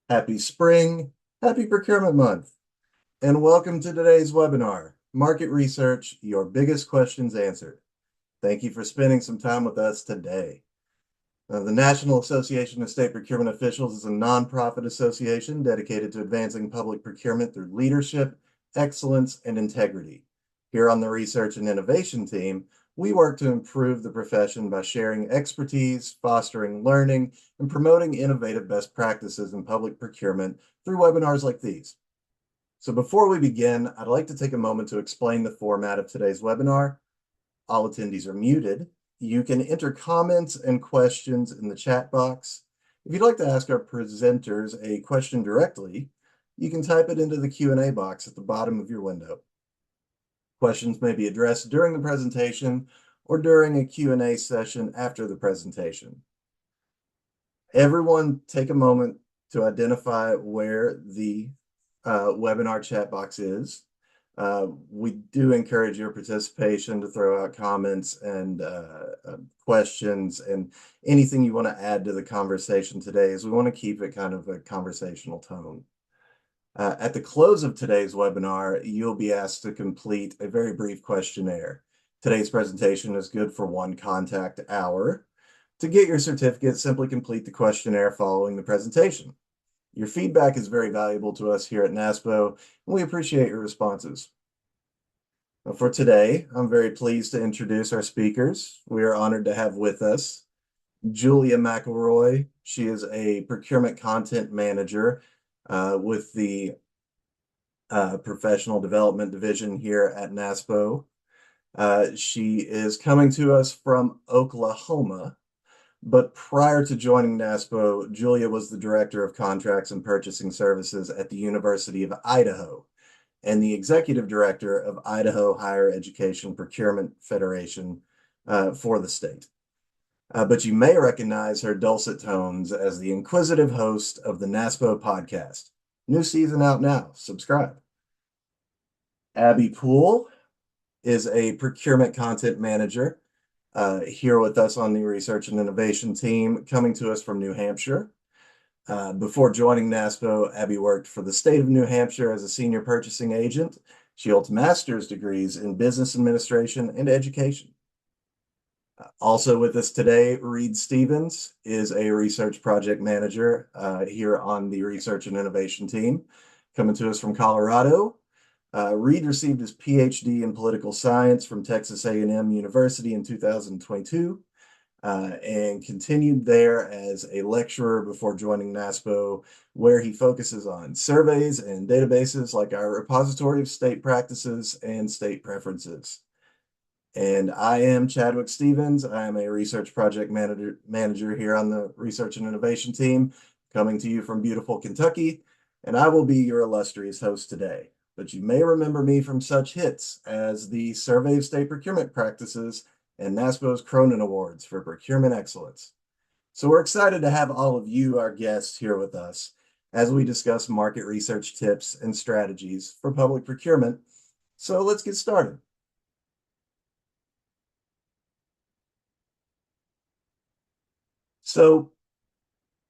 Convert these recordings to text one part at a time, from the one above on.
Happy spring, happy procurement month, and welcome to today's webinar, Market Research, Your Biggest Questions Answered. Thank you for spending some time with us today. The National Association of State Procurement Officials is a nonprofit association dedicated to advancing public procurement through leadership, excellence, and integrity. Here on the Research and Innovation team, we work to improve the profession by sharing expertise, fostering learning, and promoting innovative best practices in public procurement through webinars like these. So before we begin, I'd like to take a moment to explain the format of today's webinar. All attendees are muted. You can enter comments and questions in the chat box. If you'd like to ask our presenters a question directly, you can type it into the Q&A box at the bottom of your window. Questions may be addressed during the presentation or during a Q&A session after the presentation. Everyone take a moment to identify where the webinar chat box is. We do encourage your participation to throw out comments and questions and anything you want to add to the conversation today, as we want to keep it kind of a conversational tone. At the close of today's webinar, you'll be asked to complete a very brief questionnaire. Today's presentation is good for 1 contact hour. To get your certificate, simply complete the questionnaire following the presentation. Your feedback is very valuable to us here at NASPO, and we appreciate your responses. For today, I'm very pleased to introduce our speakers. We are honored to have with us Julia McElroy. She is a procurement content manager with the Professional Development Division here at NASPO. She is coming to us from Oklahoma, but prior to joining NASPO, Julia was the Director of Contracts and Purchasing Services at the University of Idaho and the Executive Director of Idaho Higher Education Procurement Federation for the state. But you may recognize her dulcet tones as the inquisitive host of the NASPO podcast. New season out now. Subscribe. Abby Poole is a procurement content manager here with us on the Research and Innovation team, coming to us from New Hampshire. Before joining NASPO, Abby worked for the state of New Hampshire as a senior purchasing agent. She holds master's degrees in business administration and education. Also with us today, Reed Stevens is a research project manager here on the Research and Innovation team, coming to us from Colorado. Reed received his PhD in political science from Texas A&M University in 2022 and continued there as a lecturer before joining NASPO, where he focuses on surveys and databases like our repository of state practices and state preferences. And I am Chadwick Stevens. I am a research project manager here on the Research and Innovation team, coming to you from beautiful Kentucky, and I will be your illustrious host today. But you may remember me from such hits as the Survey of State Procurement Practices and NASPO's Cronin Awards for Procurement Excellence. So we're excited to have all of you, our guests, here with us as we discuss market research tips and strategies for public procurement. So let's get started. So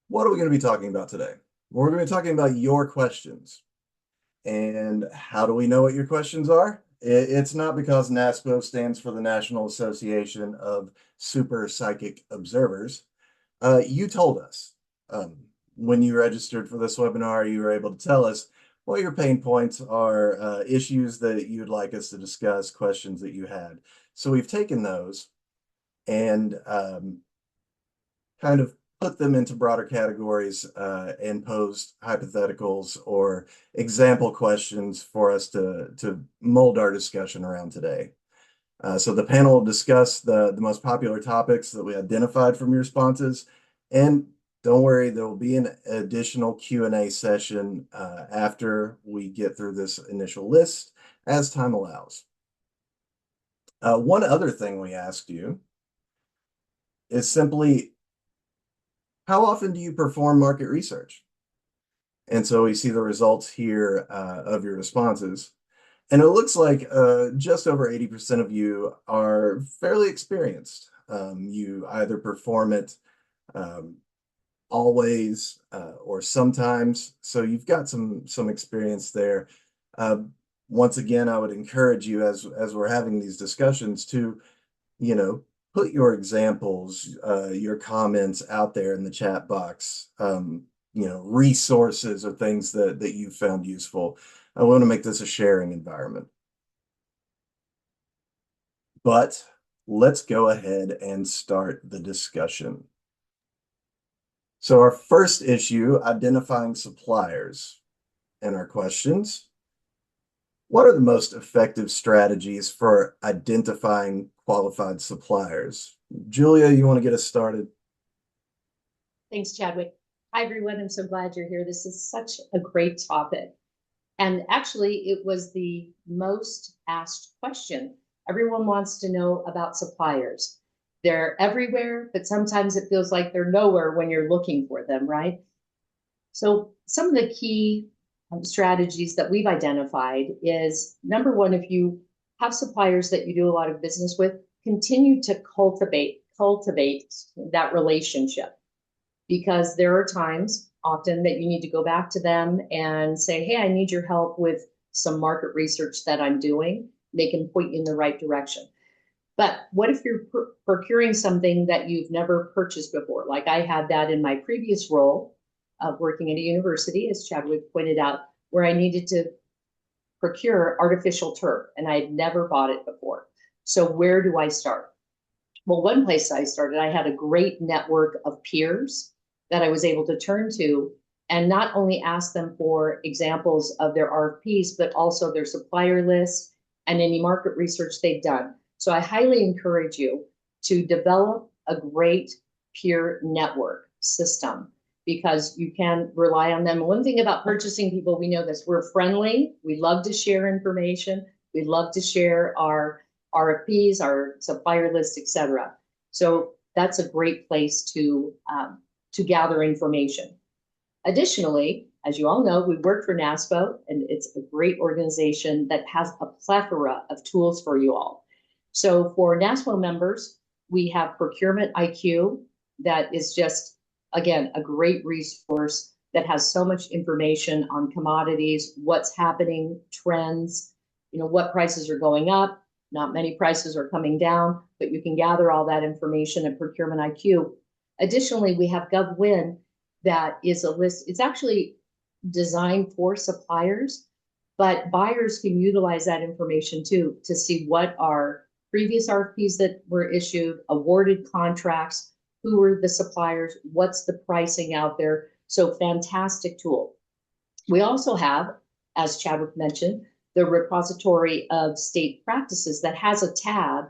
what are we going to be talking about today? We're going to be talking about your questions. And how do we know what your questions are? It's not because NASPO stands for the National Association of Super Psychic Observers. You told us when you registered for this webinar, you were able to tell us what your pain points are, issues that you'd like us to discuss, questions that you had. So we've taken those and kind of put them into broader categories and posed hypotheticals or example questions for us to mold our discussion around today. So the panel will discuss the most popular topics that we identified from your responses. And don't worry, there will be an additional Q&A session after we get through this initial list as time allows. One other thing we asked you is simply, how often do you perform market research? And so we see the results here of your responses. And it looks like just over 80% of you are fairly experienced. You either perform it always or sometimes. So you've got some experience there. Uh, Once again, I would encourage you as we're having these discussions to, you know, put your examples, your comments out there in the chat box. Resources or things that you found useful. I want to make this a sharing environment. But let's go ahead and start the discussion. So our first issue, identifying suppliers. And our questions, what are the most effective strategies for identifying qualified suppliers? Julia, you want to get us started? Thanks, Chadwick. Hi, everyone. I'm so glad you're here. This is such a great topic. And actually, it was the most asked question. Everyone wants to know about suppliers. They're everywhere, but sometimes it feels like they're nowhere when you're looking for them, right? So some of the key strategies that we've identified is number one, if you have suppliers that you do a lot of business with, continue to cultivate that relationship, because there are times often that you need to go back to them and say, hey, I need your help with some market research that I'm doing. They can point you in the right direction. But what if you're procuring something that you've never purchased before? Like I had that in my previous role of working at a university, as Chadwick pointed out, where I needed to procure artificial turf and I had never bought it before. So where do I start? Well, one place I started, I had a great network of peers that I was able to turn to and not only ask them for examples of their RFPs, but also their supplier lists and any market research they've done. So I highly encourage you to develop a great peer network system because you can rely on them. One thing about purchasing people, we know this, we're friendly. We love to share information. We love to share our RFPs, our supplier list, etc. So that's a great place to gather information. Additionally, as you all know, we work for NASPO, and it's a great organization that has a plethora of tools for you all. So for NASPO members, we have Procurement IQ that is just, again, a great resource that has so much information on commodities, what's happening, trends, what prices are going up. Not many prices are coming down, but you can gather all that information at Procurement IQ. Additionally, we have GovWin that is a list. It's actually designed for suppliers, but buyers can utilize that information too to see what are previous RFPs that were issued, awarded contracts, who are the suppliers, what's the pricing out there. So fantastic tool. We also have, as Chadwick mentioned, the repository of state practices that has a tab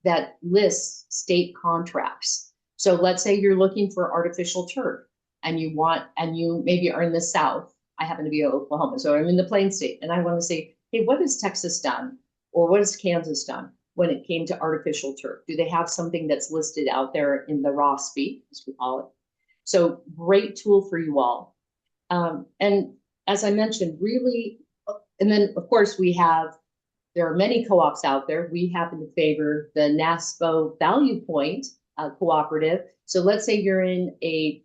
that lists state contracts. So let's say you're looking for artificial turf and you maybe are in the South. I happen to be in Oklahoma, so I'm in the Plains state, and I want to say, hey, what has Texas done? Or what has Kansas done when it came to artificial turf? Do they have something that's listed out there in the raw speak, as we call it? So great tool for you all. And as I mentioned, really, and then of course there are many co-ops out there. We happen to favor the NASPO Value Point cooperative. So let's say you're in a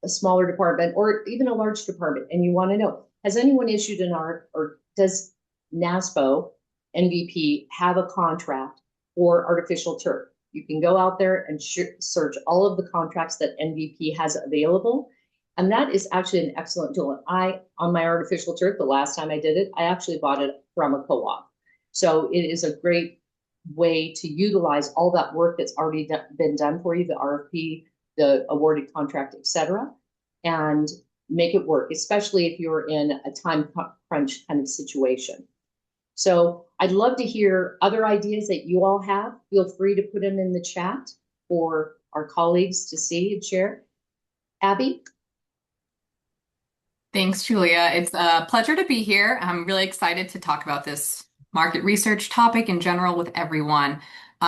smaller department or even a large department and you want to know, has anyone issued an art or does NASPO NVP have a contract for artificial turf? You can go out there and search all of the contracts that NVP has available. And that is actually an excellent tool. On my artificial turf, the last time I did it, I actually bought it from a co-op. So it is a great way to utilize all that work that's already been done for you, the RFP, the awarded contract, etc., and make it work, especially if you're in a time crunch kind of situation. So I'd love to hear other ideas that you all have. Feel free to put them in the chat for our colleagues to see and share. Abby? Thanks, Julia. It's a pleasure to be here. I'm really excited to talk about this market research topic in general with everyone.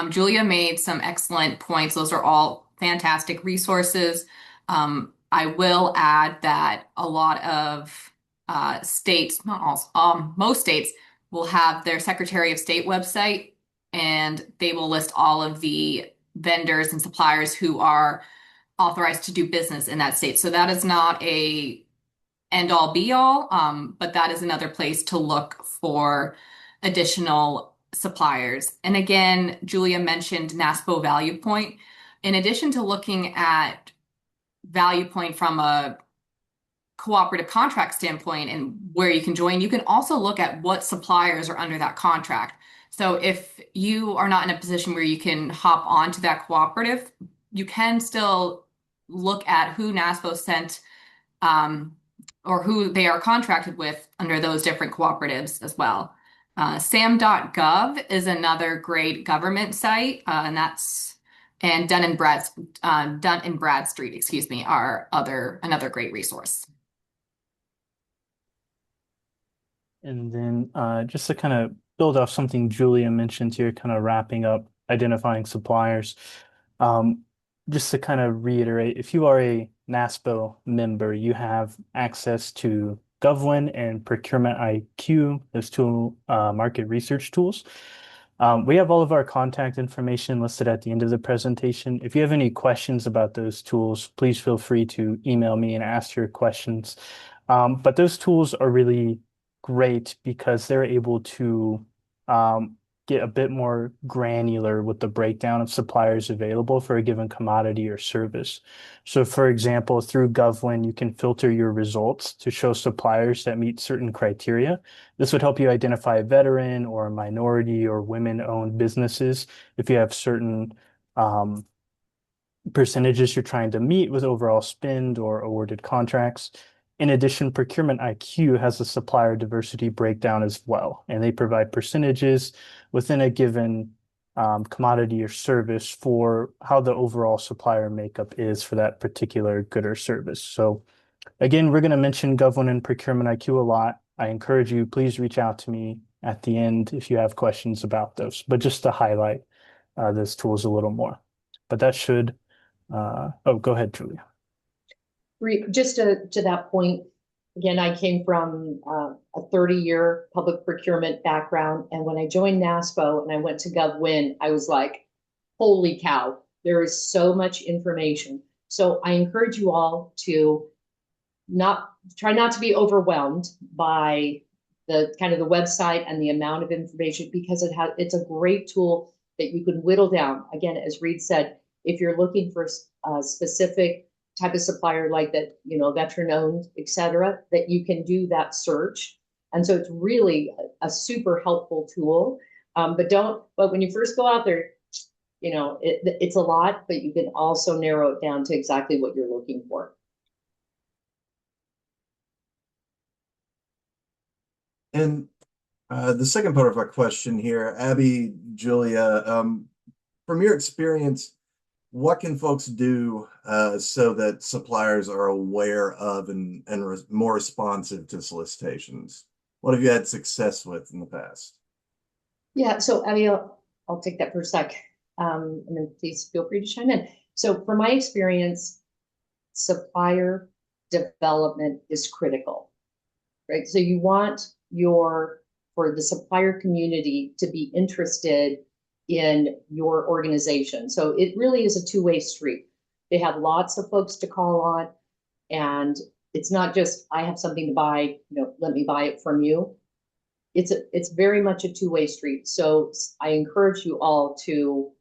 Julia made some excellent points. Those are all fantastic resources. I will add that a lot of states, not all, most states will have their Secretary of State website, and they will list all of the vendors and suppliers who are authorized to do business in that state. So that is not a end all be all, but that is another place to look for additional suppliers. And again, Julia mentioned NASPO Value Point. In addition to looking at Value Point from a cooperative contract standpoint and where you can join, you can also look at what suppliers are under that contract. So if you are not in a position where you can hop onto that cooperative, you can still look at who NASPO sent or who they are contracted with under those different cooperatives as well. Sam.gov is another great government site, and that's and Dun and Bradstreet, excuse me, are another great resource. And then just to kind of build off something Julia mentioned here, kind of wrapping up identifying suppliers. Um, just to kind of reiterate, if you are a NASPO member, you have access to GovWin and Procurement IQ, those two market research tools. We have all of our contact information listed at the end of the presentation. If you have any questions about those tools, please feel free to email me and ask your questions. But those tools are really great because they're able to get a bit more granular with the breakdown of suppliers available for a given commodity or service. So for example, through GovWin, you can filter your results to show suppliers that meet certain criteria. This would help you identify veteran or minority or women-owned businesses if you have certain percentages you're trying to meet with overall spend or awarded contracts. In addition, Procurement IQ has a supplier diversity breakdown as well, and they provide percentages within a given commodity or service for how the overall supplier makeup is for that particular good or service. So again, we're going to mention GovWin and Procurement IQ a lot. I encourage you, please reach out to me at the end if you have questions about those, but just to highlight those tools a little more. But that should, oh, go ahead, Julia. Just to that point, again, I came from a 30-year public procurement background. And when I joined NASPO and I went to GovWin, I was like, holy cow, there is so much information. So I encourage you all to try not to be overwhelmed by the kind of the website and the amount of information, because it's a great tool that you can whittle down. Again, as Reed said, if you're looking for a specific type of supplier like that, veteran owned, et cetera, that you can do that search. And so it's really a super helpful tool. But when you first go out there, it's a lot, but you can also narrow it down to exactly what you're looking for. And the second part of our question here, Abby, Julia, from your experience, what can folks do so that suppliers are aware of and more responsive to solicitations? What have you had success with in the past? Yeah, so Abby, I'll take that for a sec, and then please feel free to chime in. So from my experience, supplier development is critical, right? So you want for the supplier community to be interested in your organization. So it really is a two-way street. They have lots of folks to call on, and it's not just, I have something to buy, let me buy it from you. It's very much a two-way street. So I encourage you all to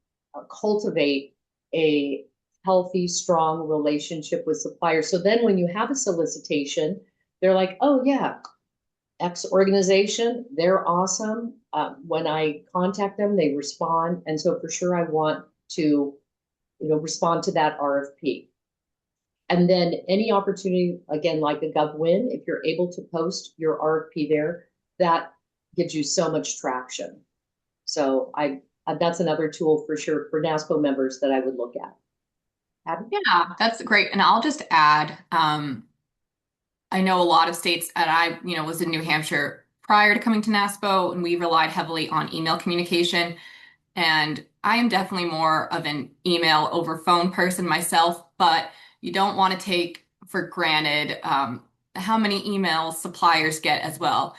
cultivate a healthy, strong relationship with suppliers. So then when you have a solicitation, they're like, oh yeah, X organization, they're awesome. When I contact them, they respond. And so for sure, I want to, respond to that RFP. And then any opportunity, again, like the GovWin, if you're able to post your RFP there, that gives you so much traction. So that's another tool for sure for NASPO members that I would look at. Abby? Yeah, that's great. And I'll just add, I know a lot of states, and I, was in New Hampshire prior to coming to NASPO, and we relied heavily on email communication. And I am definitely more of an email over phone person myself, but you don't want to take for granted how many emails suppliers get as well.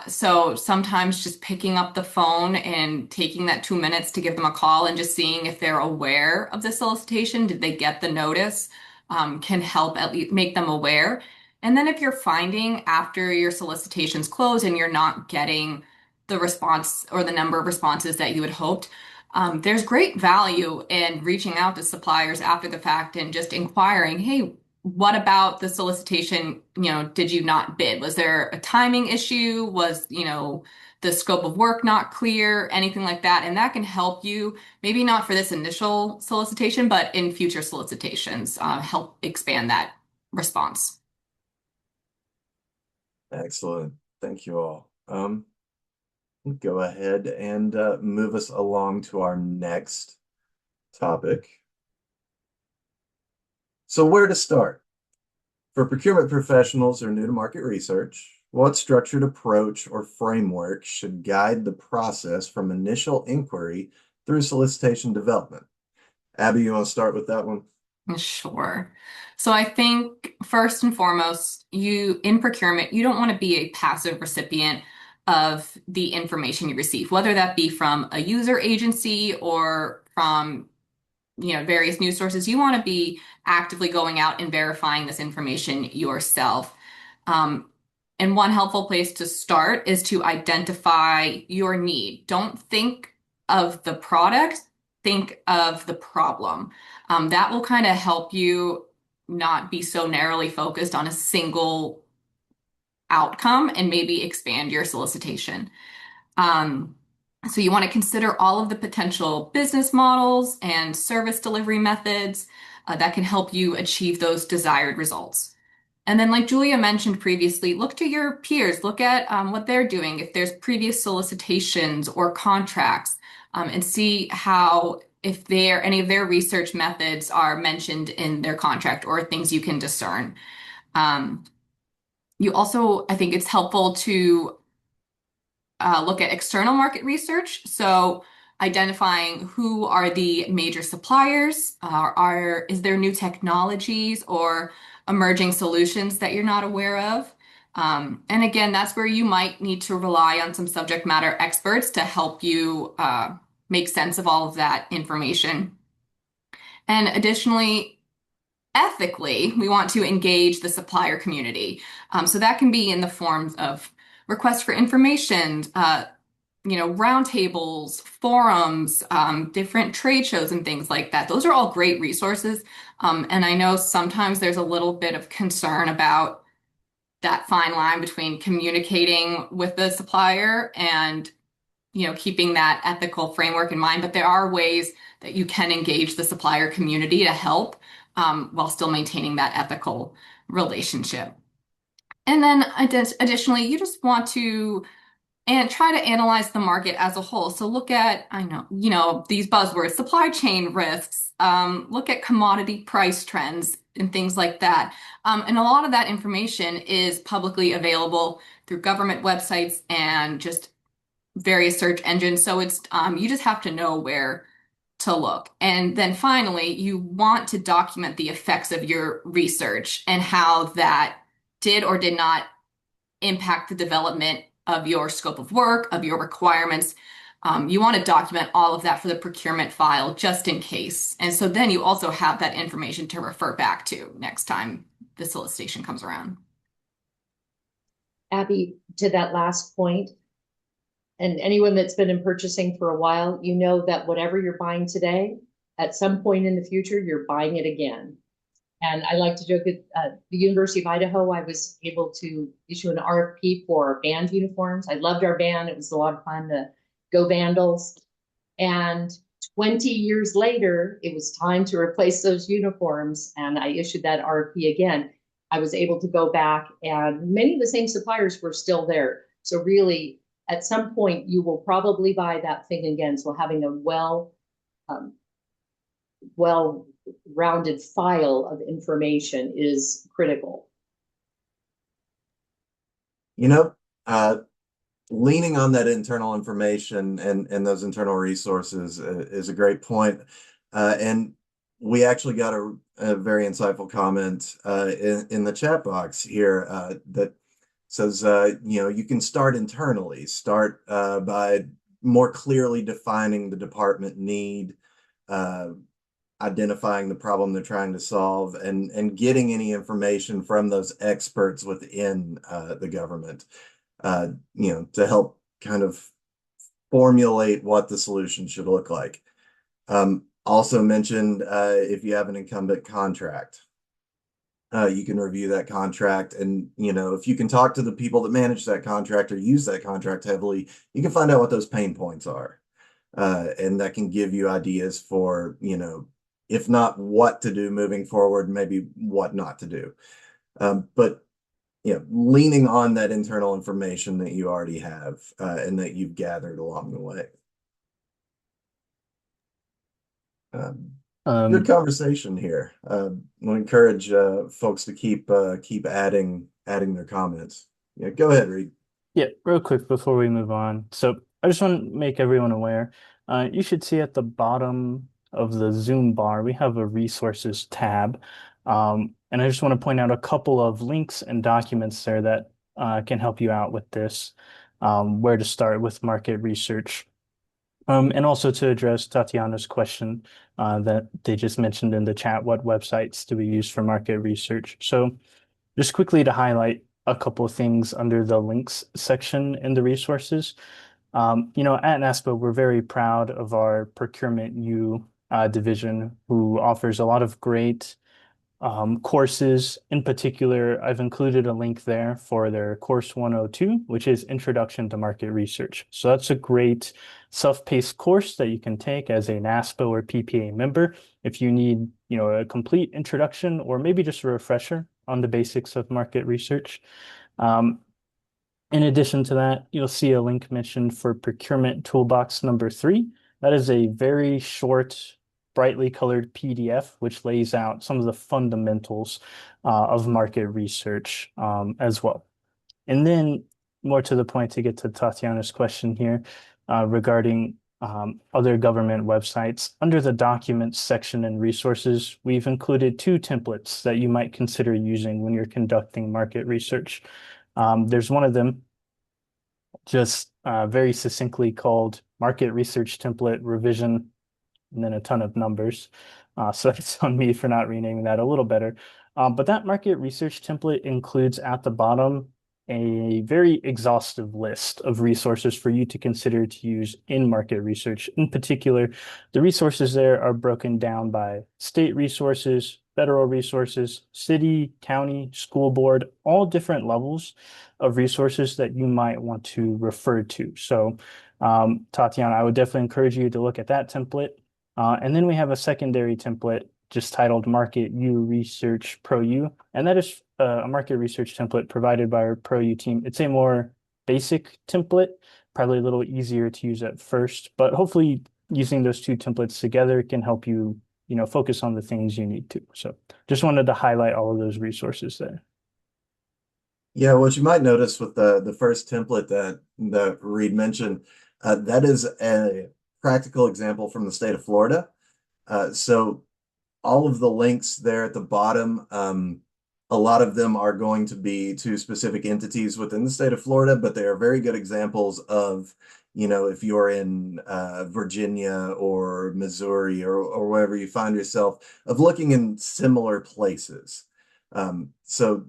So sometimes just picking up the phone and taking that 2 minutes to give them a call and just seeing if they're aware of the solicitation, did they get the notice, can help at least make them aware. And then if you're finding after your solicitations close and you're not getting the response or the number of responses that you had hoped, there's great value in reaching out to suppliers after the fact and just inquiring, hey, what about the solicitation? Did you not bid? Was there a timing issue? Was, the scope of work not clear? Anything like that. And that can help you, maybe not for this initial solicitation, but in future solicitations, help expand that response. Excellent. Thank you all. Go ahead and move us along to our next topic. So where to start? For procurement professionals who are new to market research, what structured approach or framework should guide the process from initial inquiry through solicitation development? Abby, you want to start with that one? Sure. So I think first and foremost, in procurement, you don't want to be a passive recipient of the information you receive, whether that be from a user agency or from various news sources. You want to be actively going out and verifying this information yourself. Um, and one helpful place to start is to identify your need. Don't think of the product, think of the problem. That will kind of help you not be so narrowly focused on a single outcome and maybe expand your solicitation. Um, so you want to consider all of the potential business models and service delivery methods that can help you achieve those desired results. And then, like Julia mentioned previously, look to your peers, look at what they're doing, if there's previous solicitations or contracts, and see if any of their research methods are mentioned in their contract or things you can discern. Um, you also, I think it's helpful to look at external market research. So identifying who are the major suppliers, is there new technologies or emerging solutions that you're not aware of? And again, that's where you might need to rely on some subject matter experts to help you make sense of all of that information. And additionally, ethically, we want to engage the supplier community. So that can be in the forms of requests for information, roundtables, forums, different trade shows, and things like that. Those are all great resources. And I know sometimes there's a little bit of concern about that fine line between communicating with the supplier and keeping that ethical framework in mind. But there are ways that you can engage the supplier community to help while still maintaining that ethical relationship. And then additionally, you just want to try to analyze the market as a whole. So look at, I know, these buzzwords, supply chain risks, look at commodity price trends and things like that. And a lot of that information is publicly available through government websites and just various search engines. So it's you just have to know where to look. And then finally, you want to document the effects of your research and how that did or did not impact the development of your scope of work, of your requirements. You want to document all of that for the procurement file just in case. And so then you also have that information to refer back to next time the solicitation comes around. Abby, to that last point, and anyone that's been in purchasing for a while, you know that whatever you're buying today, at some point in the future, you're buying it again. And I like to joke at the University of Idaho, I was able to issue an RFP for band uniforms. I loved our band. It was a lot of fun to go Vandals. And 20 years later, it was time to replace those uniforms. And I issued that RFP again. I was able to go back and many of the same suppliers were still there. So really, at some point, you will probably buy that thing again. So having a well-rounded file of information is critical. Leaning on that internal information and those internal resources is a great point. And we actually got a very insightful comment in the chat box here that says, you can start internally, start by more clearly defining the department need, uh, identifying the problem they're trying to solve, and getting any information from those experts within the government, to help kind of formulate what the solution should look like. Also mentioned if you have an incumbent contract, you can review that contract, and if you can talk to the people that manage that contract or use that contract heavily, you can find out what those pain points are, and that can give you ideas for if not what to do moving forward, maybe what not to do. But leaning on that internal information that you already have and that you've gathered along the way. Good Um, conversation here. We'll encourage folks to keep adding their comments. Yeah, go ahead, Reed. Yeah, real quick before we move on. So I just want to make everyone aware. You should see at the bottom of the Zoom bar, we have a resources tab. And I just want to point out a couple of links and documents there that can help you out with this, where to start with market research. And also to address Tatiana's question that they just mentioned in the chat, what websites do we use for market research? So just quickly to highlight a couple of things under the links section in the resources. At NASPO, we're very proud of our Procurement U division, who offers a lot of great courses. In particular, I've included a link there for their course 102, which is Introduction to Market Research. So that's a great self-paced course that you can take as a NASPO or PPA member if you need, a complete introduction or maybe just a refresher on the basics of market research. Um, in addition to that, you'll see a link mentioned for Procurement Toolbox number 3. That is a very short, brightly colored PDF, which lays out some of the fundamentals of market research as well. And then, more to the point, to get to Tatiana's question here regarding other government websites, under the documents section and resources, we've included 2 templates that you might consider using when you're conducting market research. There's one of them just very succinctly called Market Research Template Revision, and then a ton of numbers. So it's on me for not renaming that a little better. But that market research template includes at the bottom a very exhaustive list of resources for you to consider to use in market research. In particular, the resources there are broken down by state resources, federal resources, city, county, school board, all different levels of resources that you might want to refer to. So, Tatiana, I would definitely encourage you to look at that template. And then we have a secondary template just titled Market U Research Pro U, and that is a market research template provided by our Pro U team. It's a more basic template, probably a little easier to use at first, but hopefully using those 2 templates together can help you, focus on the things you need to. So just wanted to highlight all of those resources there. Yeah, what you might notice with the first template that Reed mentioned, that is a practical example from the state of Florida. So all of the links there at the bottom, a lot of them are going to be to specific entities within the state of Florida, but they are very good examples of, if you're in Virginia or Missouri or wherever you find yourself, of looking in similar places. So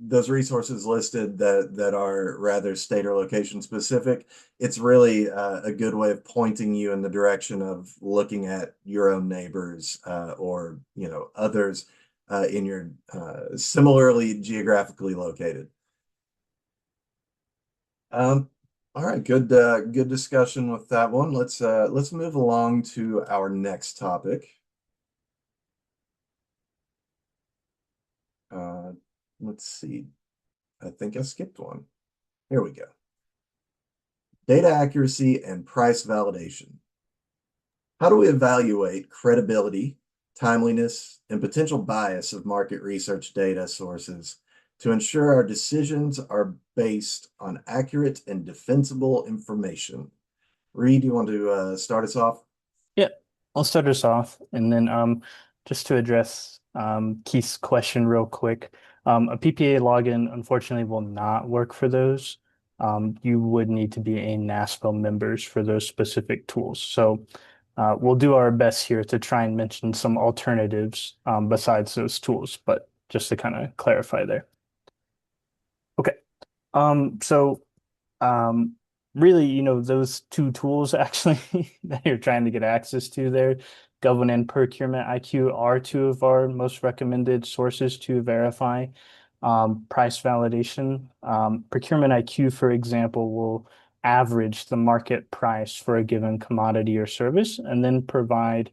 those resources listed that are rather state or location specific, it's really a good way of pointing you in the direction of looking at your own neighbors or others in your similarly geographically located. All right, good discussion with that one. Let's move along to our next topic. Let's see. I think I skipped one. Here we go. Data accuracy and price validation. How do we evaluate credibility, timeliness, and potential bias of market research data sources to ensure our decisions are based on accurate and defensible information? Reed, you want to start us off? Yeah. I'll start us off, and then just to address Keith's question real quick, a PPA login unfortunately will not work for those. You would need to be a NASPO members for those specific tools. So we'll do our best here to try and mention some alternatives besides those tools, but just to kind of clarify there. Okay. So um, really, those two tools actually that you're trying to get access to there, Govern and Procurement IQ, are two of our most recommended sources to verify price validation. Procurement IQ, for example, will average the market price for a given commodity or service and then provide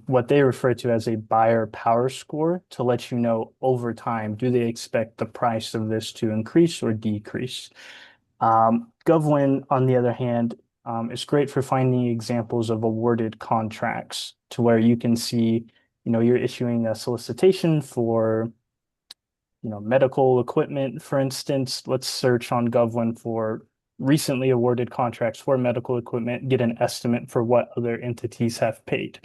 what they refer to as a buyer power score to let you know over time, do they expect the price of this to increase or decrease? GovWin, on the other hand, is great for finding examples of awarded contracts to where you can see, you're issuing a solicitation for, medical equipment, for instance. Let's search on GovWin for recently awarded contracts for medical equipment, get an estimate for what other entities have paid.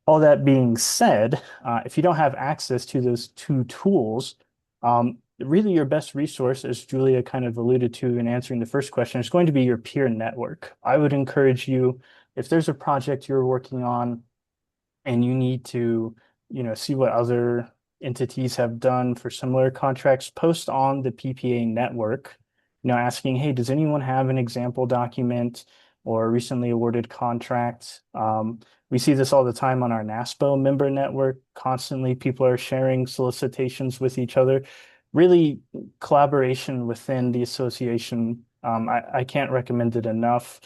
All that being said, if you don't have access to those two tools, really your best resource, as Julia kind of alluded to in answering the first question, is going to be your peer network. I would encourage you, if there's a project you're working on and you need to, see what other entities have done for similar contracts, post on the PPA network, asking, hey, does anyone have an example document or a recently awarded contract? We see this all the time on our NASPO member network. Constantly, people are sharing solicitations with each other. Really, collaboration within the association, I can't recommend it enough.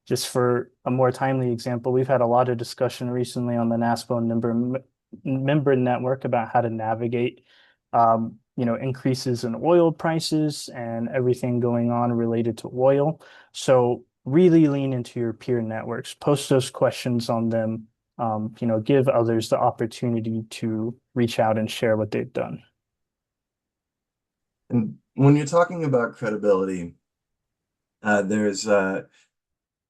Just for a more timely example, we've had a lot of discussion recently on the NASPO member network about how to navigate, increases in oil prices and everything going on related to oil. So really lean into your peer networks, post those questions on them, give others the opportunity to reach out and share what they've done. And when you're talking about credibility, there's uh,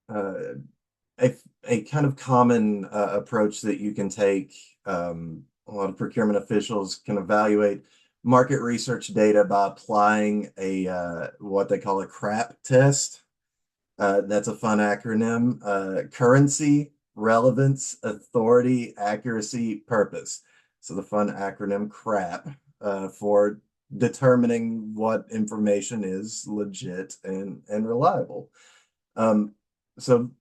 a kind of common approach that you can take. A lot of procurement officials can evaluate market research data by applying a what they call a CRAP test. That's a fun acronym: currency, relevance, authority, accuracy, purpose. So the fun acronym CRAP for determining what information is legit and reliable. So,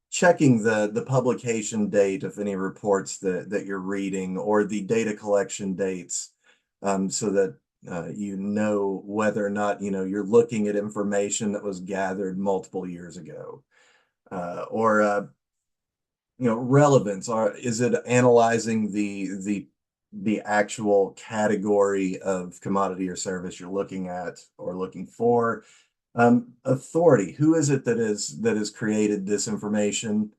checking the publication date of any reports that you're reading or the data collection dates, so that you know whether or not, you're looking at information that was gathered multiple years ago. Or relevance, or is it analyzing the actual category of commodity or service you're looking at or looking for? Authority, who is it that has created this information?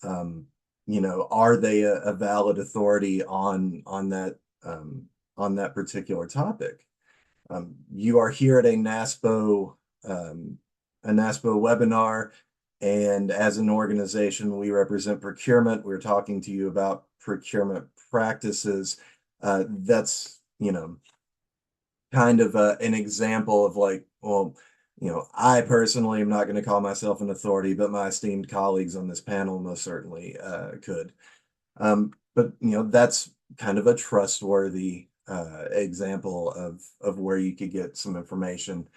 Are they a valid authority on that particular topic? You are here at a NASPO webinar, and as an organization, we represent procurement. We're talking to you about procurement practices. That's, kind of an example of like, well, I personally am not going to call myself an authority, but my esteemed colleagues on this panel most certainly could. But that's kind of a trustworthy example of where you could get some information.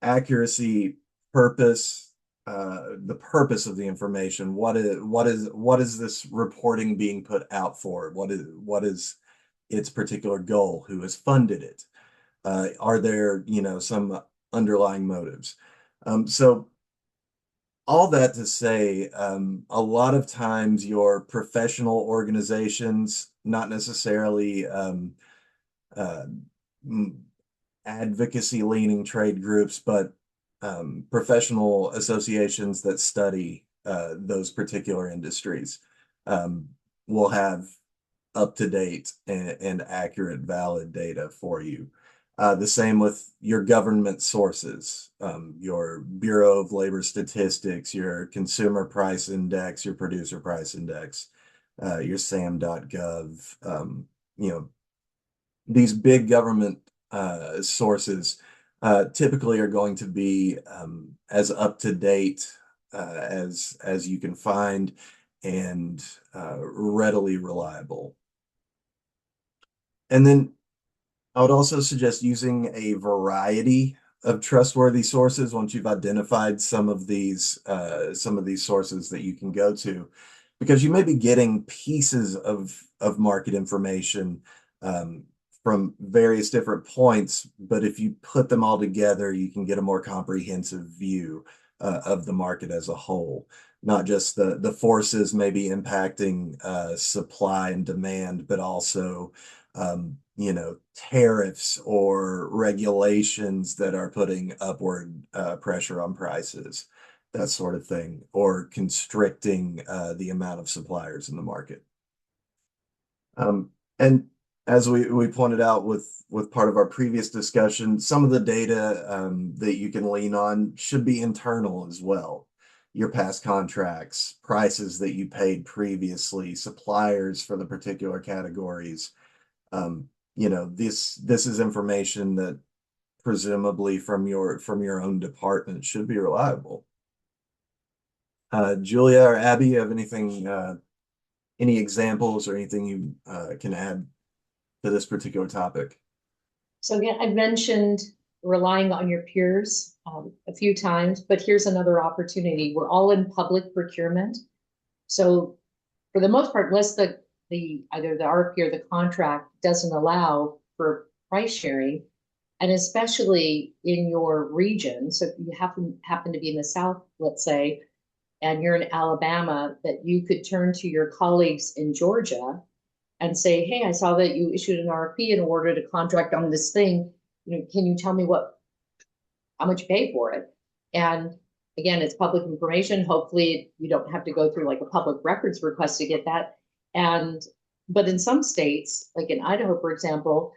Accuracy, purpose, the purpose of the information. What is this reporting being put out for? What is its particular goal? Who has funded it? Are there, some underlying motives? So all that to say, a lot of times your professional organizations, not necessarily advocacy leaning trade groups, but professional associations that study those particular industries, will have up to date and accurate, valid data for you. The same with your government sources, your Bureau of Labor Statistics, your Consumer Price Index, your Producer Price Index, your SAM.gov. You know, these big government sources typically are going to be as up to date as you can find and readily reliable. And then I would also suggest using a variety of trustworthy sources once you've identified some of these sources that you can go to, because you may be getting pieces of market information from various different points, but if you put them all together, you can get a more comprehensive view of the market as a whole, not just the forces maybe impacting supply and demand, but also tariffs or regulations that are putting upward pressure on prices, that sort of thing, or constricting the amount of suppliers in the market. And as we pointed out with part of our previous discussion, some of the data that you can lean on should be internal as well. Your past contracts, prices that you paid previously, suppliers for the particular categories. This is information that presumably from your own department should be reliable. Julia or Abby, you have anything, any examples or anything you can add to this particular topic? So again, I've mentioned relying on your peers a few times, but here's another opportunity. We're all in public procurement. So for the most part, unless either the RFP or the contract doesn't allow for price sharing, and especially in your region. So if you happen to be in the South, let's say, and you're in Alabama, that you could turn to your colleagues in Georgia and say, hey, I saw that you issued an RFP and awarded a contract on this thing. Can you tell me how much you paid for it? And again, it's public information. Hopefully you don't have to go through like a public records request to get that. But in some states, like in Idaho, for example,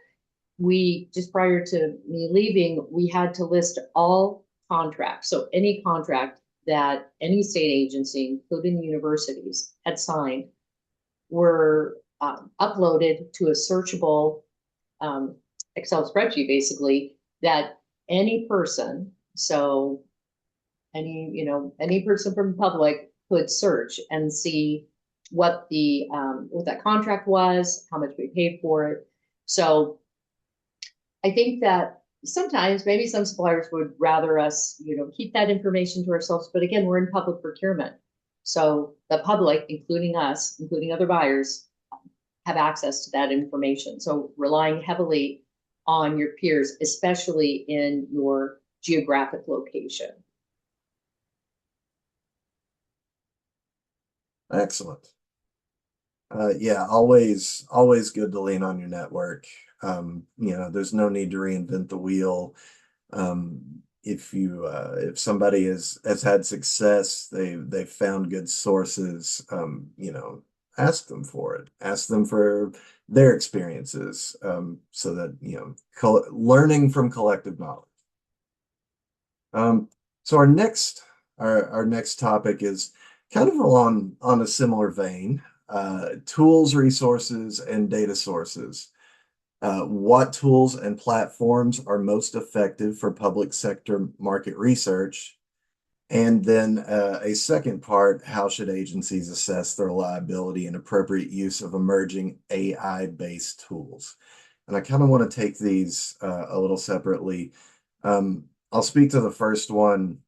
we just prior to me leaving, we had to list all contracts. So any contract that any state agency, including universities, had signed were uploaded to a searchable Excel spreadsheet, basically, that any person, so any person from the public could search and see what that contract was, how much we paid for it. So I think that sometimes maybe some suppliers would rather us, keep that information to ourselves. But again, we're in public procurement. So the public, including us, including other buyers, have access to that information. So relying heavily on your peers, especially in your geographic location. Excellent. Yeah, always good to lean on your network. There's no need to reinvent the wheel. If somebody has had success, they've found good sources, ask them for it. Ask them for their experiences, so that, learning from collective knowledge. So our next topic is kind of on a similar vein, tools, resources, and data sources. What tools and platforms are most effective for public sector market research? And then a second part, how should agencies assess the reliability and appropriate use of emerging AI-based tools? And I kind of want to take these a little separately. I'll speak to the first one.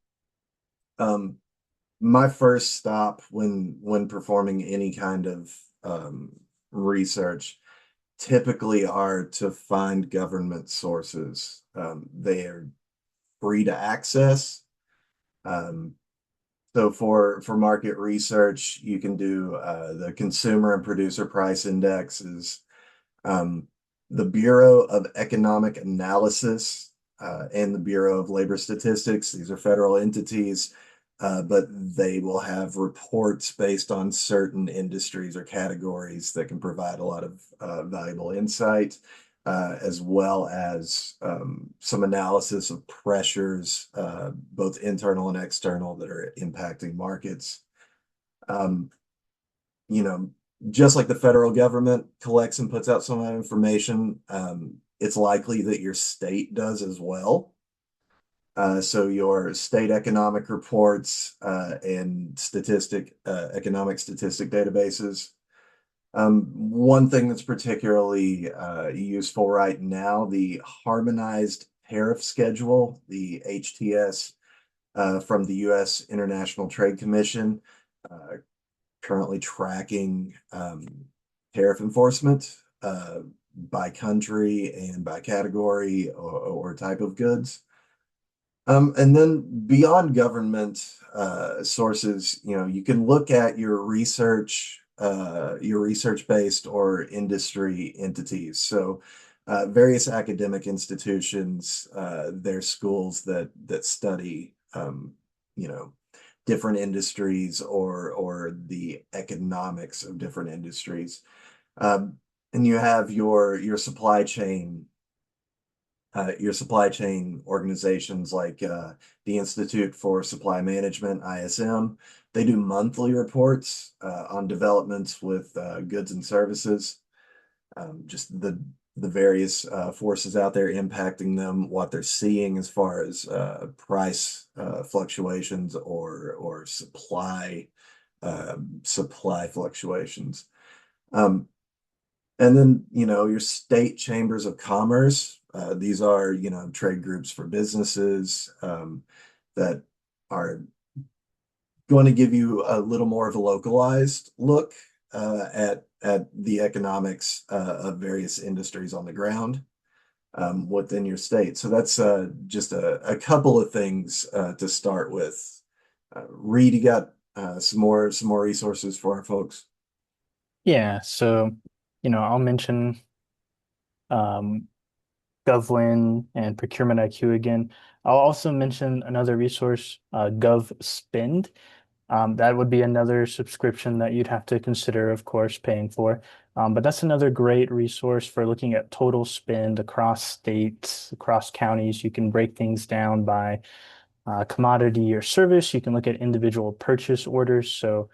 My first stop when performing any kind of research typically are to find government sources. They are free to access. So for market research, you can do the Consumer and Producer Price Indexes, the Bureau of Economic Analysis, and the Bureau of Labor Statistics. These are federal entities, but they will have reports based on certain industries or categories that can provide a lot of valuable insight. as well as some analysis of pressures, both internal and external, that are impacting markets. Um, you know, just like the federal government collects and puts out some of that information, it's likely that your state does as well. So your state economic reports and economic statistic databases. One thing that's particularly useful right now, the Harmonized Tariff Schedule, the HTS, from the U.S. International Trade Commission, currently tracking tariff enforcement by country and by category or type of goods. And then beyond government sources, you can look at your research-based or industry entities. So various academic institutions, their schools that study, different industries or the economics of different industries. And you have your supply chain organizations like the Institute for Supply Management, ISM. They do monthly reports on developments with goods and services, just the various forces out there impacting them, what they're seeing as far as price fluctuations or supply fluctuations. And then, your state chambers of commerce, these are, trade groups for businesses that are going to give you a little more of a localized look at the economics of various industries on the ground within your state. So that's just a couple of things to start with. Reed, you got some more resources for our folks? Yeah, so I'll mention um, GovWin and Procurement IQ again. I'll also mention another resource, GovSpend. That would be another subscription that you'd have to consider, of course, paying for. But that's another great resource for looking at total spend across states, across counties. You can break things down by commodity or service. You can look at individual purchase orders. So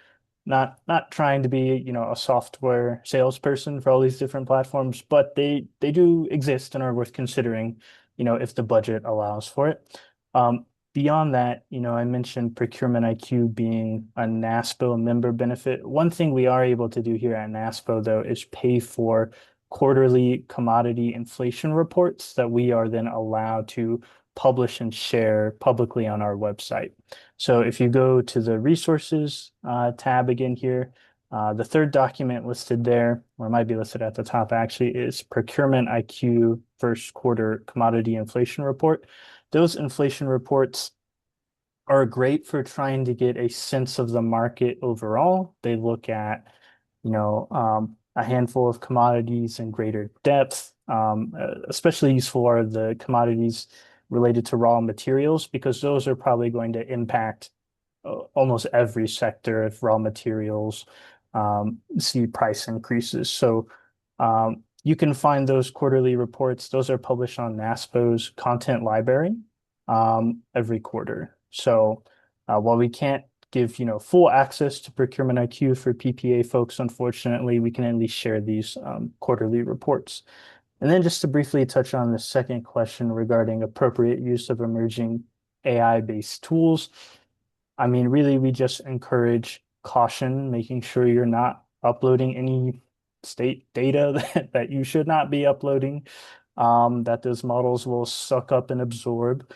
not trying to be, a software salesperson for all these different platforms, but they do exist and are worth considering, if the budget allows for it. Beyond that, I mentioned Procurement IQ being a NASPO member benefit. One thing we are able to do here at NASPO, though, is pay for quarterly commodity inflation reports that we are then allowed to publish and share publicly on our website. So if you go to the resources tab again here, the third document listed there, or it might be listed at the top actually, is Procurement IQ first quarter commodity inflation report. Those inflation reports are great for trying to get a sense of the market overall. They look at, a handful of commodities in greater depth. Especially useful are the commodities related to raw materials, because those are probably going to impact almost every sector if raw materials see price increases. So you can find those quarterly reports. Those are published on NASPO's content library every quarter. So while we can't give full access to Procurement IQ for PPA folks, unfortunately, we can at least share these quarterly reports. And then just to briefly touch on the second question regarding appropriate use of emerging AI-based tools. I mean, really, we just encourage caution, making sure you're not uploading any state data that you should not be uploading, that those models will suck up and absorb.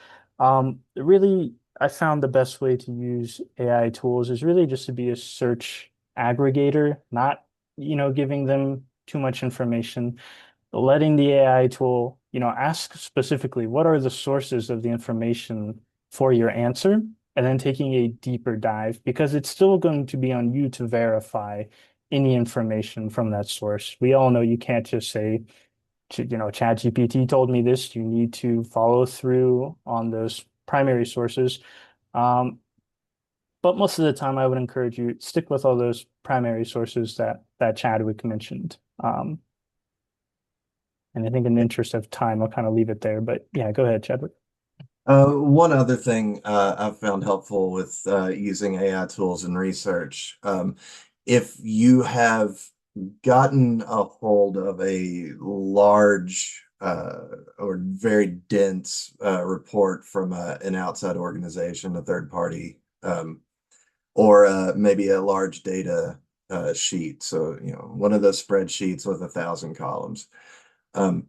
Really, I found the best way to use AI tools is really just to be a search aggregator, not, giving them too much information, letting the AI tool, ask specifically what are the sources of the information for your answer, and then taking a deeper dive, because it's still going to be on you to verify any information from that source. We all know you can't just say, ChatGPT told me this. You need to follow through on those primary sources. But most of the time, I would encourage you stick with all those primary sources that Chadwick mentioned. And I think in the interest of time, I'll kind of leave it there. But yeah, go ahead, Chadwick. One other thing I've found helpful with using AI tools in research, if you have gotten a hold of a large or very dense report from an outside organization, a third party, or maybe a large data sheet. So, one of those spreadsheets with 1,000 columns. Um,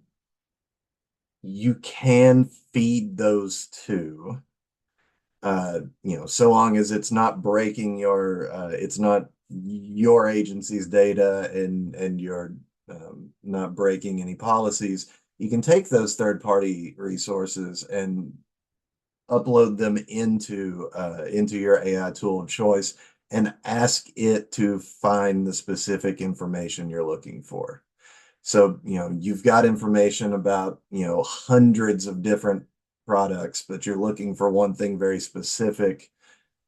you can feed those to so long as it's not breaking it's not your agency's data and you're not breaking any policies, you can take those third-party resources and upload them into your AI tool of choice and ask it to find the specific information you're looking for. So, you've got information about, hundreds of different products, but you're looking for one thing very specific.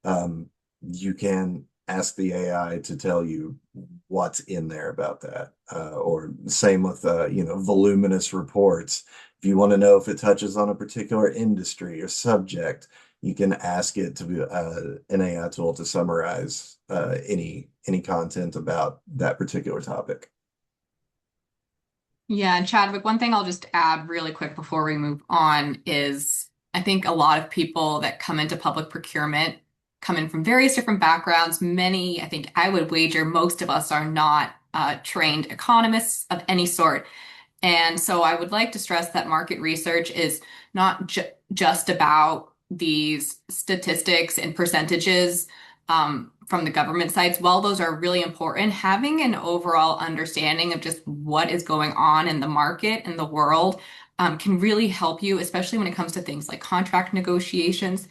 You can ask the AI to tell you what's in there about that. Or same with, voluminous reports. If you want to know if it touches on a particular industry or subject, you can ask it to be an AI tool to summarize any content about that particular topic. Yeah, and Chadwick, one thing I'll just add really quick before we move on is I think a lot of people that come into public procurement come in from various different backgrounds. Many, I think I would wager most of us are not trained economists of any sort. And so I would like to stress that market research is not just about these statistics and percentages from the government sites. While those are really important, having an overall understanding of just what is going on in the market and the world can really help you, especially when it comes to things like contract negotiations.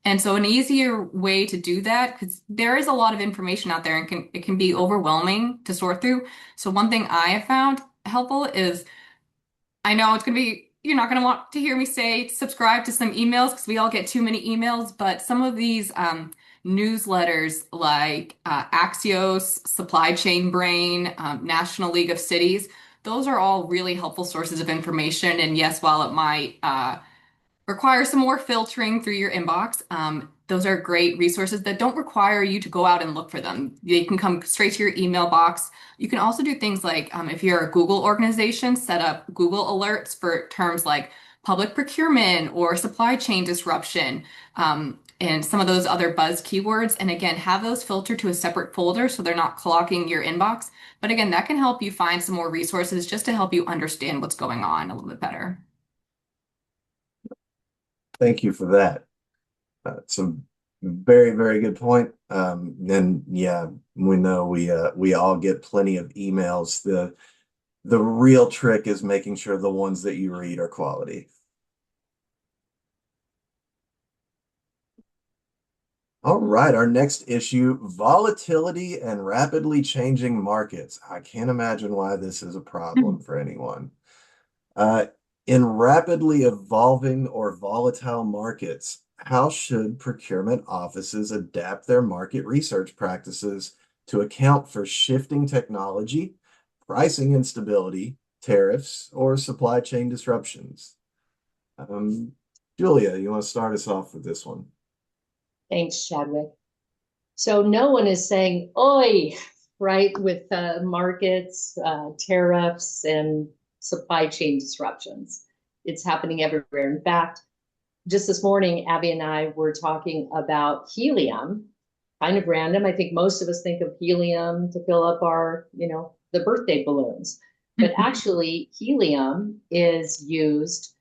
And so an easier way to do that, because there is a lot of information out there and it can be overwhelming to sort through. So one thing I have found helpful is I know it's going to be, you're not going to want to hear me say subscribe to some emails because we all get too many emails, but some of these newsletters like Axios, Supply Chain Brain, National League of Cities, those are all really helpful sources of information. And yes, while it might require some more filtering through your inbox. Those are great resources that don't require you to go out and look for them. They can come straight to your email box. You can also do things like, if you're a Google organization, set up Google alerts for terms like public procurement or supply chain disruption, and some of those other buzz keywords. And again, have those filtered to a separate folder so they're not clogging your inbox. But again, that can help you find some more resources just to help you understand what's going on a little bit better. Thank you for that. It's a very, very good point. And yeah, we know we all get plenty of emails. The real trick is making sure the ones that you read are quality. All right, our next issue, volatility and rapidly changing markets. I can't imagine why this is a problem for anyone. In rapidly evolving or volatile markets, how should procurement offices adapt their market research practices to account for shifting technology, pricing instability, tariffs, or supply chain disruptions? Julia, you want to start us off with this one? Thanks, Chadwick. So no one is saying, oi, right, with markets, tariffs, and supply chain disruptions. It's happening everywhere. In fact, just this morning, Abby and I were talking about helium, kind of random. I think most of us think of helium to fill up our, the birthday balloons. But actually, helium is used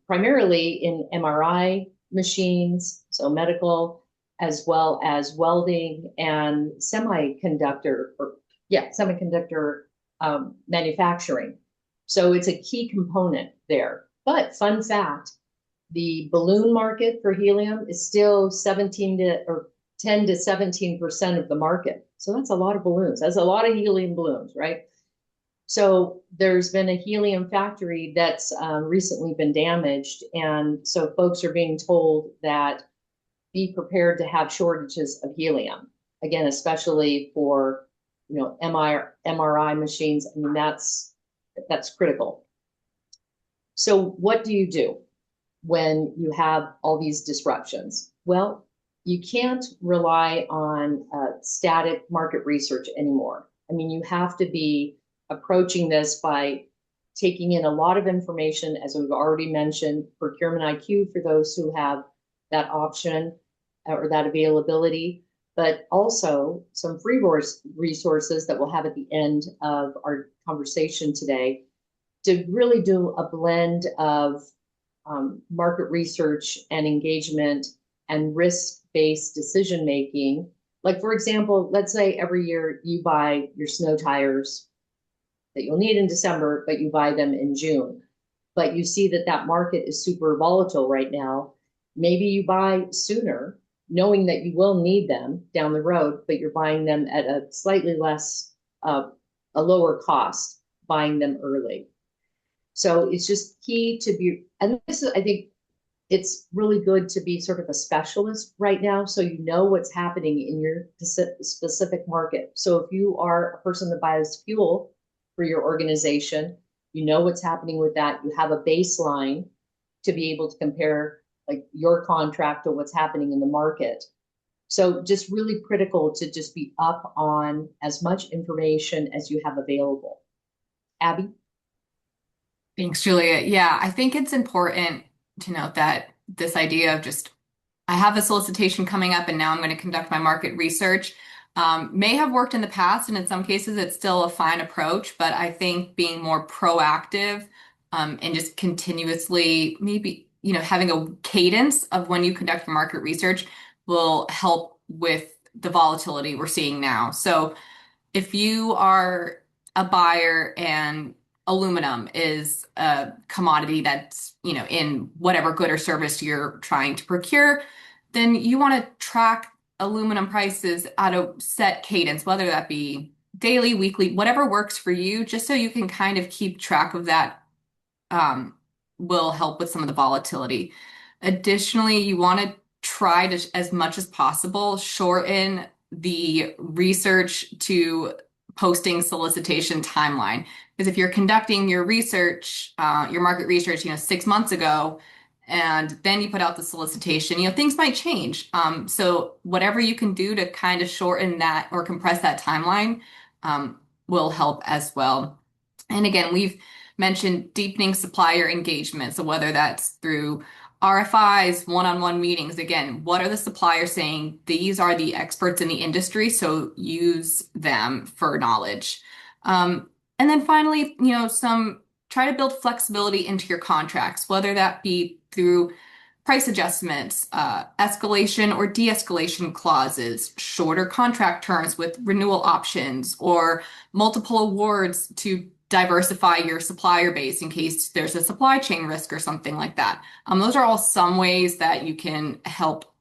primarily in MRI machines, so medical, as well as welding and semiconductor manufacturing. So it's a key component there. But fun fact, the balloon market for helium is still 10 to 17% of the market. So that's a lot of balloons. That's a lot of helium balloons, right? So there's been a helium factory that's recently been damaged. And so folks are being told that be prepared to have shortages of helium. Again, especially for, MRI machines. I mean, that's critical. So what do you do when you have all these disruptions? Well, you can't rely on static market research anymore. I mean, you have to be approaching this by taking in a lot of information, as we've already mentioned, procurement IQ for those who have that option or that availability, but also some free resources that we'll have at the end of our conversation today to really do a blend of market research and engagement and risk-based decision making. Like, for example, let's say every year you buy your snow tires that you'll need in December, but you buy them in June. But you see that that market is super volatile right now. Maybe you buy sooner, knowing that you will need them down the road, but you're buying them at a slightly less, a lower cost, buying them early. So it's just key to be, and this is, I think it's really good to be sort of a specialist right now, so you know what's happening in your specific market. So if you are a person that buys fuel for your organization, you know what's happening with that. You have a baseline to be able to compare like your contract to what's happening in the market. So just really critical to just be up on as much information as you have available. Abby? Thanks, Julia. Yeah, I think it's important to note that this idea of just, I have a solicitation coming up and now I'm going to conduct my market research, may have worked in the past, and in some cases it's still a fine approach, but I think being more proactive, and just continuously maybe, having a cadence of when you conduct your market research will help with the volatility we're seeing now. So if you are a buyer and aluminum is a commodity that's, in whatever good or service you're trying to procure, then you want to track aluminum prices at a set cadence, whether that be daily, weekly, whatever works for you, just so you can kind of keep track of that, will help with some of the volatility. Additionally, you want to try to, as much as possible, shorten the research to posting solicitation timeline. Because if you're conducting your research, your market research, 6 months ago, and then you put out the solicitation, things might change. So whatever you can do to kind of shorten that or compress that timeline, will help as well. And again, we've mentioned deepening supplier engagement. So whether that's through RFIs, one-on-one meetings, again, what are the suppliers saying? These are the experts in the industry, so use them for knowledge. And then finally, try to build flexibility into your contracts, whether that be through price adjustments, escalation or de-escalation clauses, shorter contract terms with renewal options, or multiple awards to diversify your supplier base in case there's a supply chain risk or something like that. Those are all some ways that you can help.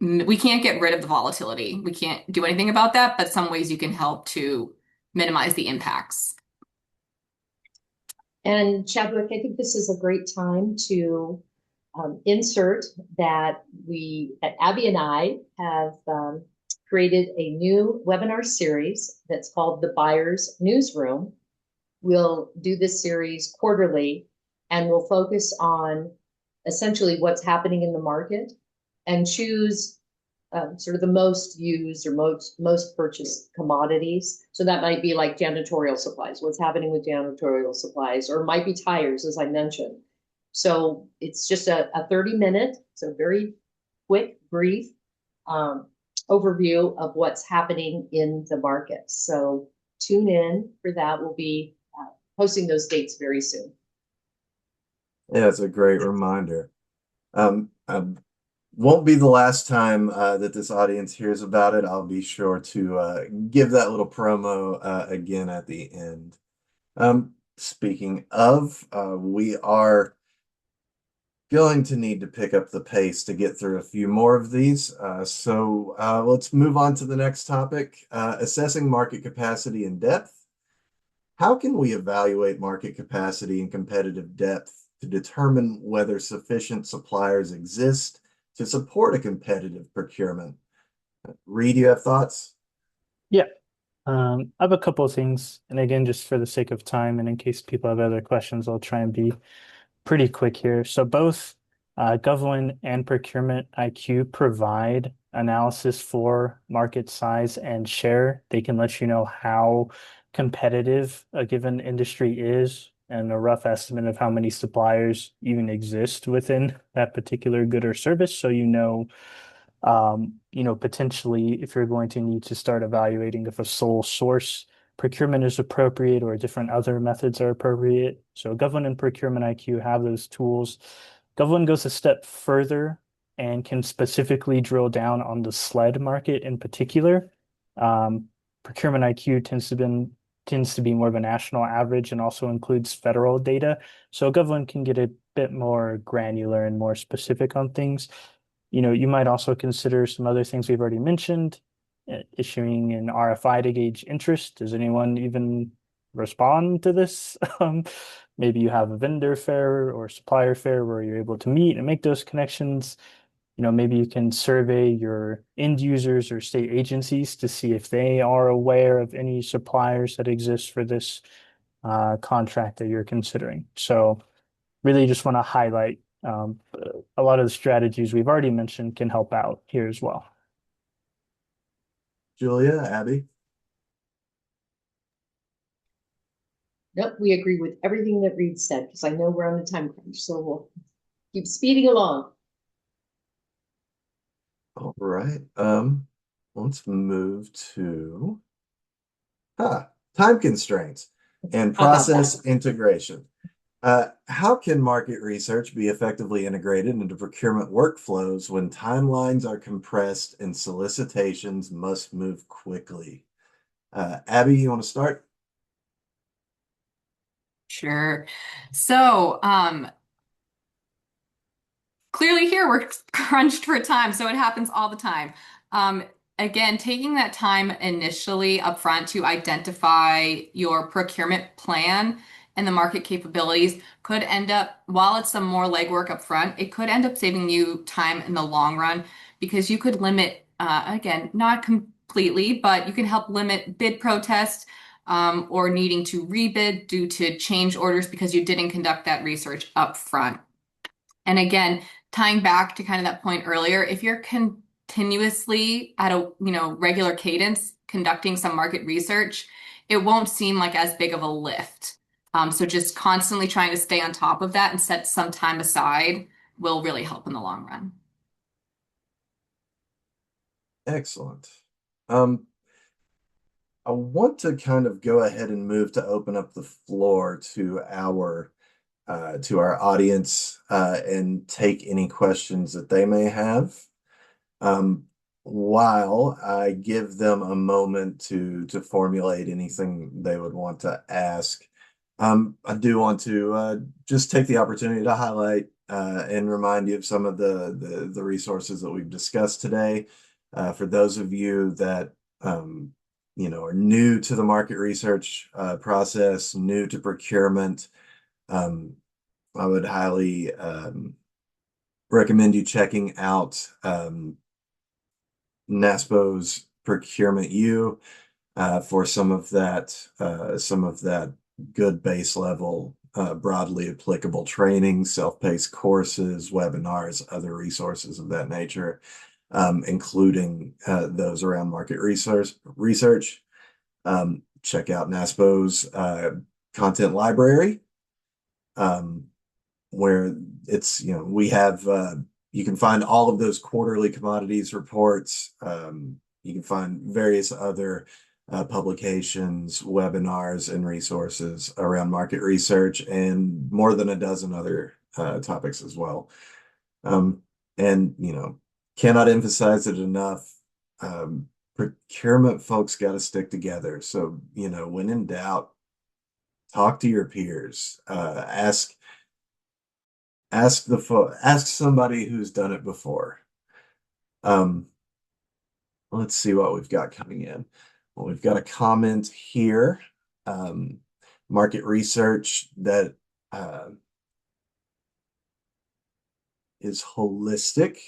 We can't get rid of the volatility. We can't do anything about that, but some ways you can help to minimize the impacts. And Chadwick, I think this is a great time to insert that Abby and I have created a new webinar series that's called the Buyer's Newsroom. We'll do this series quarterly, and we'll focus on essentially what's happening in the market and choose sort of the most used or most purchased commodities. So that might be like janitorial supplies, what's happening with janitorial supplies, or it might be tires, as I mentioned. So it's just a 30-minute, so very quick, brief overview of what's happening in the market. So tune in for that. We'll be posting those dates very soon. Yeah, it's a great reminder. Won't be the last time that this audience hears about it. I'll be sure to give that little promo again at the end. Speaking of, we are going to need to pick up the pace to get through a few more of these. So let's move on to the next topic, assessing market capacity and depth. How can we evaluate market capacity and competitive depth to determine whether sufficient suppliers exist to support a competitive procurement? Reed, you have thoughts? Yeah. I have a couple of things, and again, just for the sake of time, and in case people have other questions, I'll try and be pretty quick here. So both Government and Procurement IQ provide analysis for market size and share. They can let you know how competitive a given industry is and a rough estimate of how many suppliers even exist within that particular good or service. So potentially if you're going to need to start evaluating if a sole source procurement is appropriate or different other methods are appropriate. So Government and Procurement IQ have those tools. Government goes a step further and can specifically drill down on the SLED market in particular. Um, Procurement IQ tends to be more of a national average and also includes federal data. So Government can get a bit more granular and more specific on things. You might also consider some other things we've already mentioned, issuing an RFI to gauge interest. Does anyone even respond to this? Maybe you have a vendor fair or supplier fair where you're able to meet and make those connections. Maybe you can survey your end users or state agencies to see if they are aware of any suppliers that exist for this contract that you're considering. So really just want to highlight a lot of the strategies we've already mentioned can help out here as well. Julia, Abby? Nope, we agree with everything that Reed said, because I know we're on the time crunch, so we'll keep speeding along. All right. Let's move to time constraints and How about that? process integration. How can market research be effectively integrated into procurement workflows when timelines are compressed and solicitations must move quickly? Abby, you want to start? Sure. So, clearly here we're crunched for time, so it happens all the time. Um, Again, taking that time initially upfront to identify your procurement plan and the market capabilities could end up, while it's some more legwork upfront, it could end up saving you time in the long run because you could limit, again, not completely, but you can help limit bid protests or needing to rebid due to change orders because you didn't conduct that research upfront. And again, tying back to kind of that point earlier, if you're continuously at a, regular cadence conducting some market research, it won't seem like as big of a lift. So just constantly trying to stay on top of that and set some time aside will really help in the long run. Excellent. I want to kind of go ahead and move to open up the floor to our audience and take any questions that they may have. While I give them a moment to formulate anything they would want to ask, I do want to just take the opportunity to highlight and remind you of some of the resources that we've discussed today. For those of you that are new to the market research process, new to procurement, I would highly recommend you checking out NASPO's Procurement U for some of that good base level, broadly applicable training, self-paced courses, webinars, other resources of that nature, including those around market research. Check out NASPO's content library, where it's, we have you can find all of those quarterly commodities reports. You can find various other publications, webinars, and resources around market research and more than a dozen other topics as well. And, cannot emphasize it enough. Procurement folks got to stick together. So, when in doubt, talk to your peers. Ask somebody who's done it before. Let's see what we've got coming in. Well, we've got a comment here. Market research that is holistic,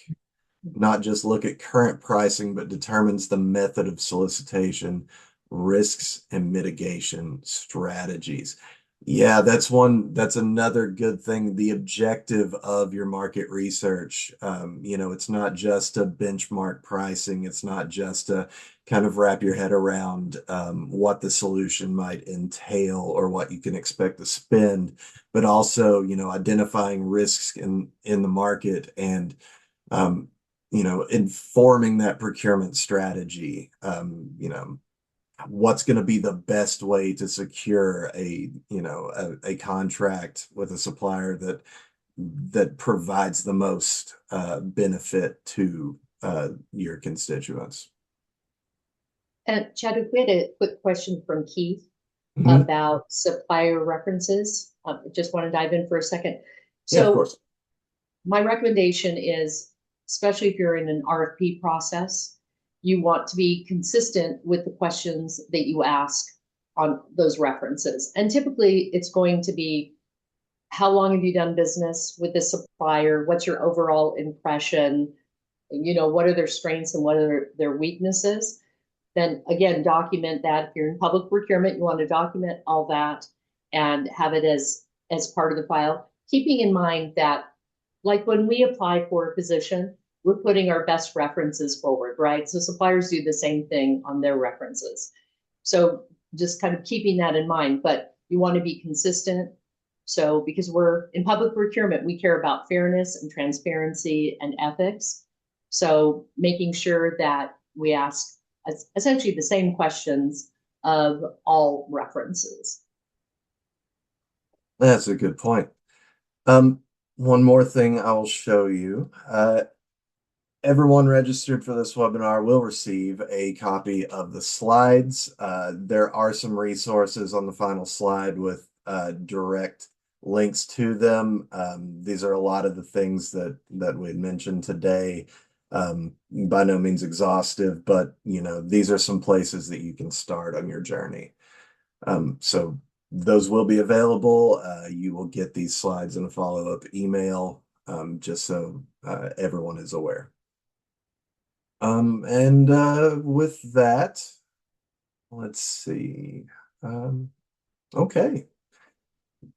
not just look at current pricing, but determines the method of solicitation risks and mitigation strategies. Yeah, that's another good thing. The objective of your market research, it's not just a benchmark pricing. It's not just to kind of wrap your head around what the solution might entail or what you can expect to spend, but also, identifying risks in the market and, informing that procurement strategy. What's going to be the best way to secure a contract with a supplier that provides the most benefit to your constituents. And Chadwick, we had a quick question from Keith Mhm. about supplier references. Just want to dive in for a second. Yeah, of So course. my recommendation is, especially if you're in an RFP process, you want to be consistent with the questions that you ask on those references. And typically it's going to be, how long have you done business with this supplier? What's your overall impression? What are their strengths and what are their weaknesses? Then again, document that. If you're in public procurement, you want to document all that and have it as part of the file, keeping in mind that, like, when we apply for a position, we're putting our best references forward, right? So suppliers do the same thing on their references. So just kind of keeping that in mind, but you want to be consistent. So because we're in public procurement, we care about fairness and transparency and ethics. So making sure that we ask essentially the same questions of all references. That's a good point. One more thing I'll show you. Everyone registered for this webinar will receive a copy of the slides. There are some resources on the final slide with direct links to them. These are a lot of the things that we had mentioned today. By no means exhaustive, but these are some places that you can start on your journey. So those will be available. You will get these slides in a follow-up email, just so everyone is aware. And with that, let's see. Okay,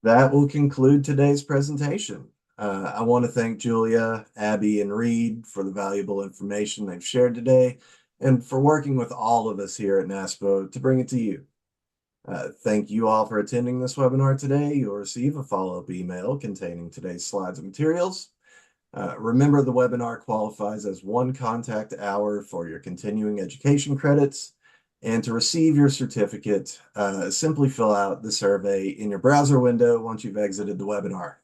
that will conclude today's presentation. I want to thank Julia, Abby, and Reed for the valuable information they've shared today and for working with all of us here at NASPO to bring it to you. Thank you all for attending this webinar today. You'll receive a follow-up email containing today's slides and materials. Remember, the webinar qualifies as one contact hour for your continuing education credits. And to receive your certificate, simply fill out the survey in your browser window once you've exited the webinar.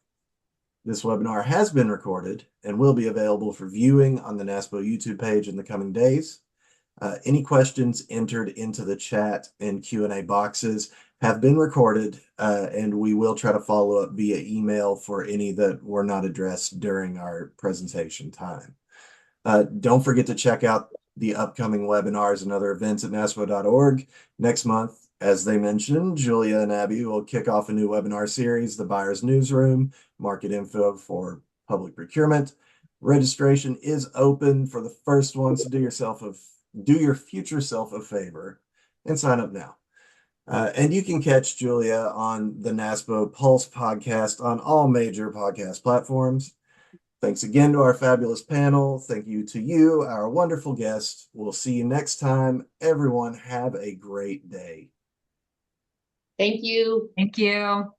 This webinar has been recorded and will be available for viewing on the NASPO YouTube page in the coming days. Any questions entered into the chat and Q&A boxes have been recorded, and we will try to follow up via email for any that were not addressed during our presentation time. Don't forget to check out the upcoming webinars and other events at NASPO.org. Next month, as they mentioned, Julia and Abby will kick off a new webinar series, The Buyer's Newsroom, Market Info for Public Procurement. Registration is open for the first ones, so do your future self a favor and sign up now. And you can catch Julia on the NASPO Pulse podcast on all major podcast platforms. Thanks again to our fabulous panel. Thank you to you, our wonderful guest. We'll see you next time. Everyone, have a great day. Thank you. Thank you.